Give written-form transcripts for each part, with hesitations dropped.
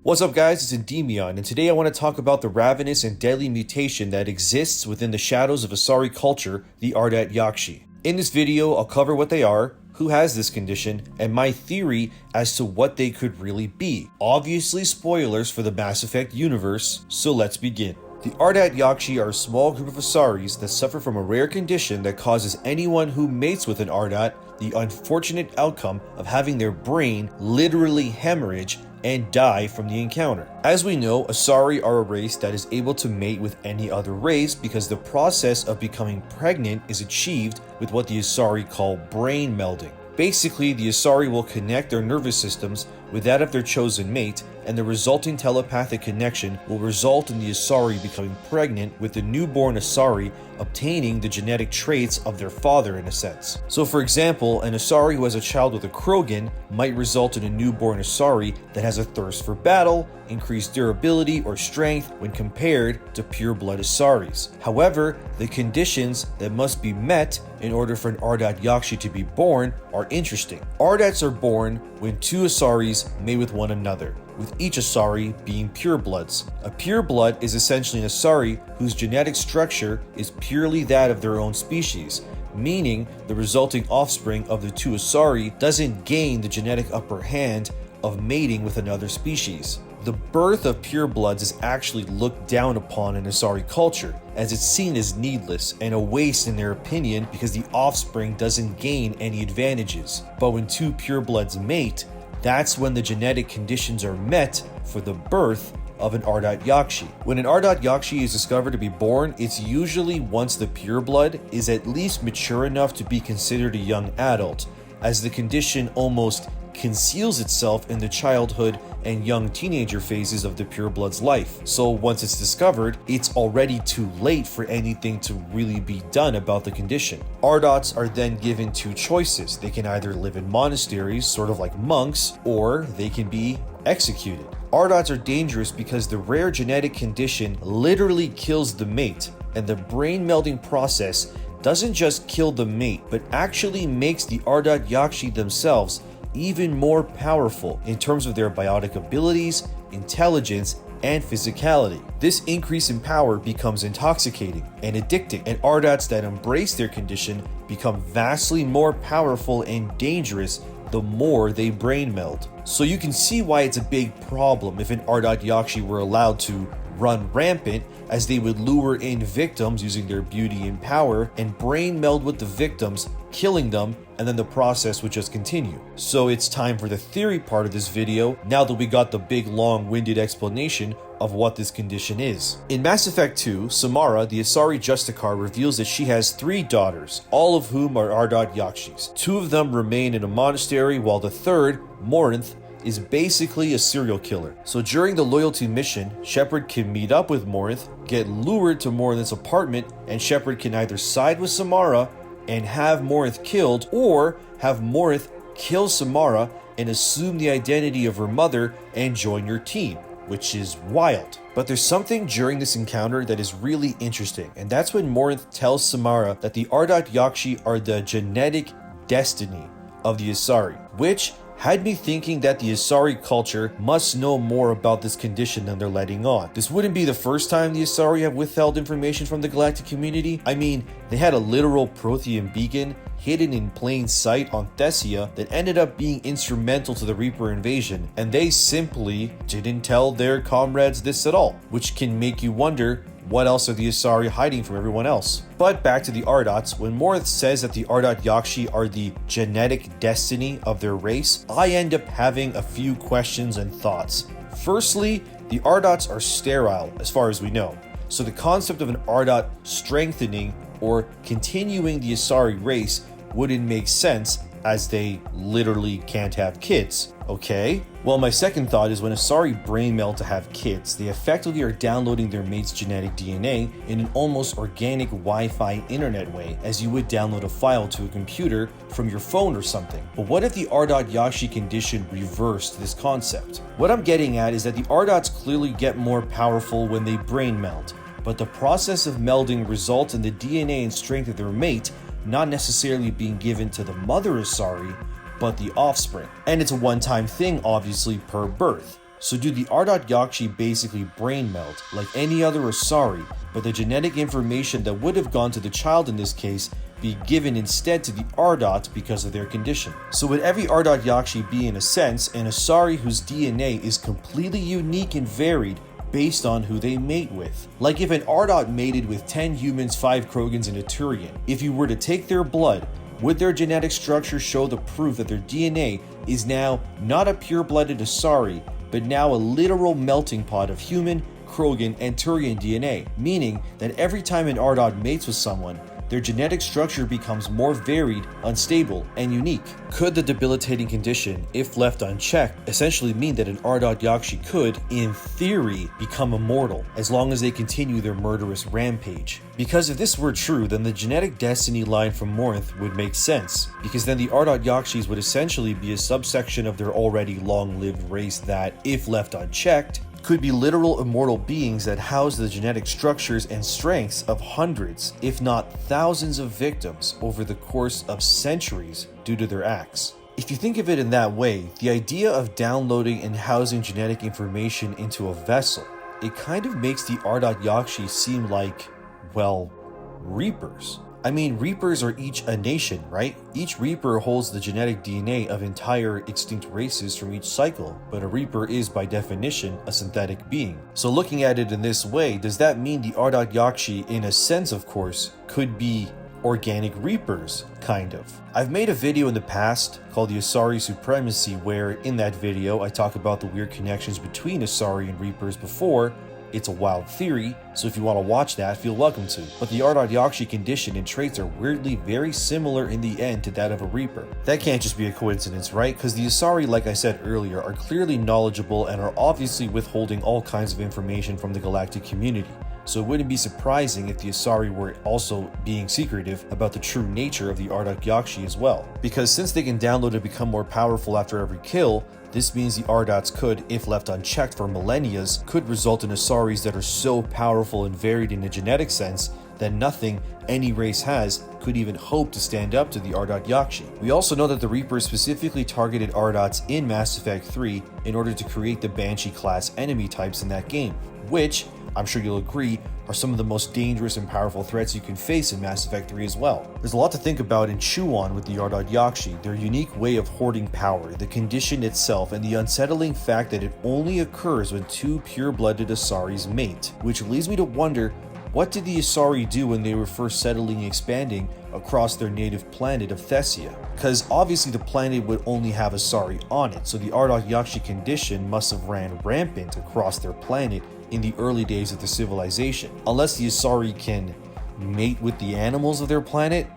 What's up guys, it's Endymion, and today I want to talk about the ravenous and deadly mutation that exists within the shadows of Asari culture, the Ardat Yakshi. In this video, I'll cover what they are, who has this condition, and my theory as to what they could really be. Obviously spoilers for the Mass Effect universe, so let's begin. The Ardat Yakshi are a small group of Asaris that suffer from a rare condition that causes anyone who mates with an Ardat the unfortunate outcome of having their brain literally hemorrhage and die from the encounter. As we know, Asari are a race that is able to mate with any other race because the process of becoming pregnant is achieved with what the Asari call brain melding. Basically, the Asari will connect their nervous systems with that of their chosen mate, and the resulting telepathic connection will result in the Asari becoming pregnant with the newborn Asari obtaining the genetic traits of their father in a sense. So for example, an Asari who has a child with a Krogan might result in a newborn Asari that has a thirst for battle, increased durability or strength when compared to pure-blood Asaris. However, the conditions that must be met in order for an Ardat Yakshi to be born are interesting. Ardats are born when two Asaris mate with one another, with each Asari being purebloods. A pureblood is essentially an Asari whose genetic structure is purely that of their own species, meaning the resulting offspring of the two Asari doesn't gain the genetic upper hand of mating with another species. The birth of purebloods is actually looked down upon in Asari culture, as it's seen as needless and a waste in their opinion because the offspring doesn't gain any advantages. But when two purebloods mate, that's when the genetic conditions are met for the birth of an Ardat Yakshi. When an Ardat Yakshi is discovered to be born, it's usually once the pureblood is at least mature enough to be considered a young adult, as the condition almost conceals itself in the childhood and young teenager phases of the pureblood's life. So once it's discovered, it's already too late for anything to really be done about the condition. Ardats are then given two choices. They can either live in monasteries, sort of like monks, or they can be executed. Ardats are dangerous because the rare genetic condition literally kills the mate, and the brain melding process doesn't just kill the mate, but actually makes the Ardat Yakshi themselves even more powerful in terms of their biotic abilities, intelligence, and physicality. This increase in power becomes intoxicating and addicting, and Ardats that embrace their condition become vastly more powerful and dangerous the more they brain meld. So you can see why it's a big problem if an Ardat Yakshi were allowed to run rampant, as they would lure in victims using their beauty and power and brain meld with the victims, killing them, and then the process would just continue. So it's time for the theory part of this video, now that we got the big long-winded explanation of what this condition is. In Mass Effect 2, Samara, the Asari Justicar, reveals that she has 3 daughters, all of whom are Ardat Yakshis. 2 of them remain in a monastery, while the third, Morinth, is basically a serial killer. So during the loyalty mission, Shepard can meet up with Morinth, get lured to Morinth's apartment, and Shepard can either side with Samara and have Morinth killed, or have Morinth kill Samara and assume the identity of her mother and join your team, which is wild. But there's something during this encounter that is really interesting, and that's when Morinth tells Samara that the Ardat Yakshi are the genetic destiny of the Asari, which had me thinking that the Asari culture must know more about this condition than they're letting on. This wouldn't be the first time the Asari have withheld information from the galactic community. I mean, they had a literal Prothean beacon hidden in plain sight on Thessia that ended up being instrumental to the Reaper invasion, and they simply didn't tell their comrades this at all, which can make you wonder, what else are the Asari hiding from everyone else? But back to the Ardats, when Morinth says that the Ardat Yakshi are the genetic destiny of their race, I end up having a few questions and thoughts. Firstly, the Ardats are sterile as far as we know, so the concept of an Ardat strengthening or continuing the Asari race wouldn't make sense, as they literally can't have kids. Okay? Well, my second thought is when Asari brain meld to have kids, they effectively are downloading their mate's genetic DNA in an almost organic Wi-Fi internet way, as you would download a file to a computer from your phone or something. But what if the Ardat Yakshi condition reversed this concept? What I'm getting at is that the Ardats clearly get more powerful when they brain meld, but the process of melding results in the DNA and strength of their mate not necessarily being given to the mother Asari, but the offspring. And it's a one-time thing, obviously, per birth. So do the Ardot-Yakshi basically brain melt like any other Asari, but the genetic information that would have gone to the child in this case be given instead to the Ardot because of their condition? So would every Ardot-Yakshi be, in a sense, an Asari whose DNA is completely unique and varied based on who they mate with? Like if an Ardot mated with 10 humans, 5 Krogans, and a Turian, if you were to take their blood, would their genetic structure show the proof that their DNA is now not a pure-blooded Asari, but now a literal melting pot of human, Krogan, and Turian DNA, meaning that every time an Ardot mates with someone, their genetic structure becomes more varied, unstable, and unique? Could the debilitating condition, if left unchecked, essentially mean that an Ardot-Yakshi could, in theory, become immortal, as long as they continue their murderous rampage? Because if this were true, then the genetic destiny line from Morinth would make sense, because then the Ardot-Yakshis would essentially be a subsection of their already long-lived race that, if left unchecked, could be literal immortal beings that house the genetic structures and strengths of hundreds, if not thousands of victims over the course of centuries due to their acts. If you think of it in that way, the idea of downloading and housing genetic information into a vessel, it kind of makes the Ardot-Yakshi seem like, well, Reapers. I mean, Reapers are each a nation, right? Each Reaper holds the genetic DNA of entire extinct races from each cycle, but a Reaper is by definition a synthetic being. So looking at it in this way, does that mean the Ardot-Yakshi, in a sense of course, could be organic Reapers, kind of? I've made a video in the past called the Asari Supremacy, where in that video I talk about the weird connections between Asari and Reapers before. It's a wild theory, so if you want to watch that, feel welcome to. But the Ardot-Yakshi condition and traits are weirdly very similar in the end to that of a Reaper. That can't just be a coincidence, right? Because the Asari, like I said earlier, are clearly knowledgeable and are obviously withholding all kinds of information from the galactic community. So it wouldn't be surprising if the Asari were also being secretive about the true nature of the Ardot-Yakshi as well. Because since they can download and become more powerful after every kill, this means the Ardots could, if left unchecked for millennia, could result in Asaris that are so powerful and varied in a genetic sense that nothing any race has could even hope to stand up to the Ardot-Yakshi. We also know that the Reapers specifically targeted Ardots in Mass Effect 3 in order to create the Banshee class enemy types in that game, which, I'm sure you'll agree, are some of the most dangerous and powerful threats you can face in Mass Effect 3 as well. There's a lot to think about and chew on with the Ardot-Yakshi, their unique way of hoarding power, the condition itself, and the unsettling fact that it only occurs when two pure-blooded Asaris mate, which leads me to wonder, what did the Asari do when they were first settling and expanding across their native planet of Thessia? Because obviously the planet would only have Asari on it, so the Ardot-Yakshi condition must have ran rampant across their planet in the early days of the civilization. Unless the Asari can mate with the animals of their planet?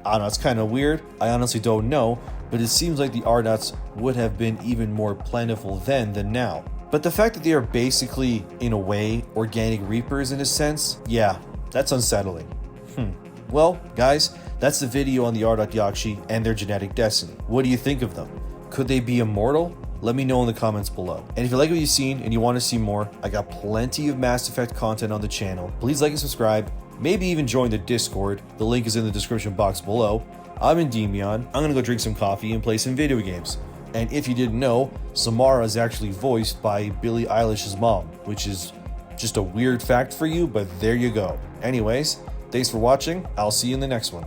I don't know, it's kind of weird. I honestly don't know, but it seems like the Ardots would have been even more plentiful then than now. But the fact that they are basically, in a way, organic Reapers in a sense, yeah, that's unsettling. Well, guys, that's the video on the Ardot-Yakshi and their genetic destiny. What do you think of them? Could they be immortal? Let me know in the comments below. And if you like what you've seen and you want to see more, I got plenty of Mass Effect content on the channel. Please like and subscribe, maybe even join the Discord. The link is in the description box below. I'm Endymion. I'm gonna go drink some coffee and play some video games. And if you didn't know, Samara is actually voiced by Billie Eilish's mom, which is just a weird fact for you, but there you go. Anyways, thanks for watching. I'll see you in the next one.